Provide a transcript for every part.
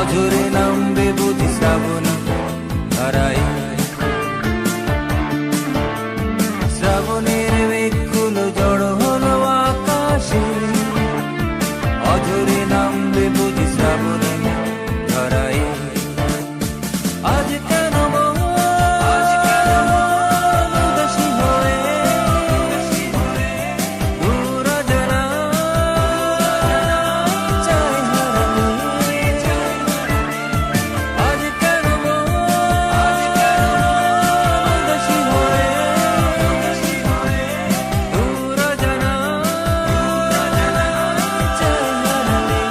অঝরে নামবে বুঝি শ্রাবণী ধারায়। শ্রাবণের মেঘগুলো জড়ো হলো আকাশে, অঝরে নামবে বুঝি শ্রাবণী ধারায়। আজ কেন মন উদাসী হয়ে দূর অজানা চায় হারাতে। আজ কেন মন উদাসী হয়ে দূর অজানা চায় হারাতে।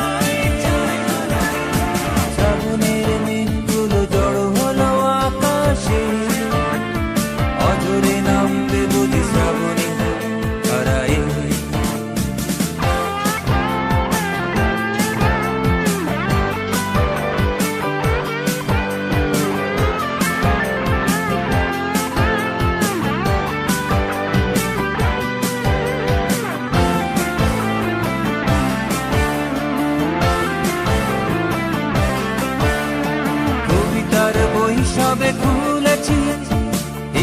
শ্রাবণের মেঘগুলো জড়ো হলো আকাশে, অঝরে নামবে বুঝি শ্রাবণী ধারায়। কবিতার বই সবে খুলেছি,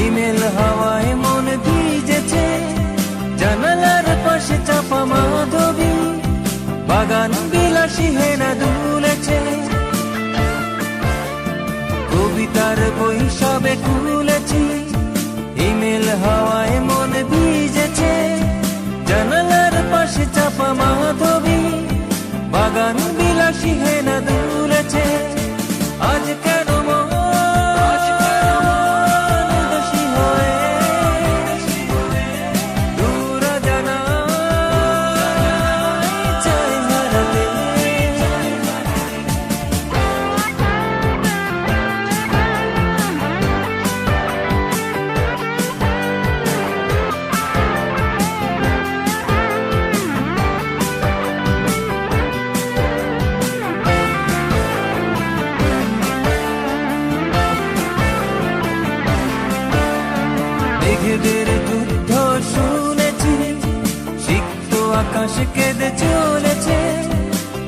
ইমেল হাওয়ায় মন ভিজেছে। জানালার পাশে চাপা মাধবী, বাগান বিলাসী হেনা দুলেছে। কবিতার বই সবে খুলেছি, ইমেল হাওয়ায় মন ভিজেছে। জানালার পাশে চাপা মাধবী, বাগান বিলাসী হেনা দুলেছে। আজ কেন মন উদাসী হয়ে দূর অজানা চায় হারাতে। মেঘেদের যুদ্ধ শুনেছি, সিক্ত আকাশ কেঁদে চলেছে।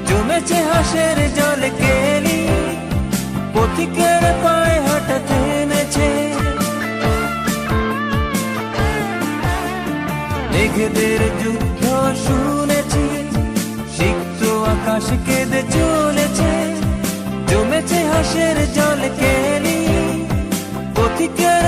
জমেছে হাসের জল কেলি, পথিকের পায়ে হাঁটা থেমেছে। মেঘেদের যুদ্ধ শুনেছি, সিক্ত আকাশ কেঁদে চলেছে। জমেছে হাসের জল কেলি, পথিকের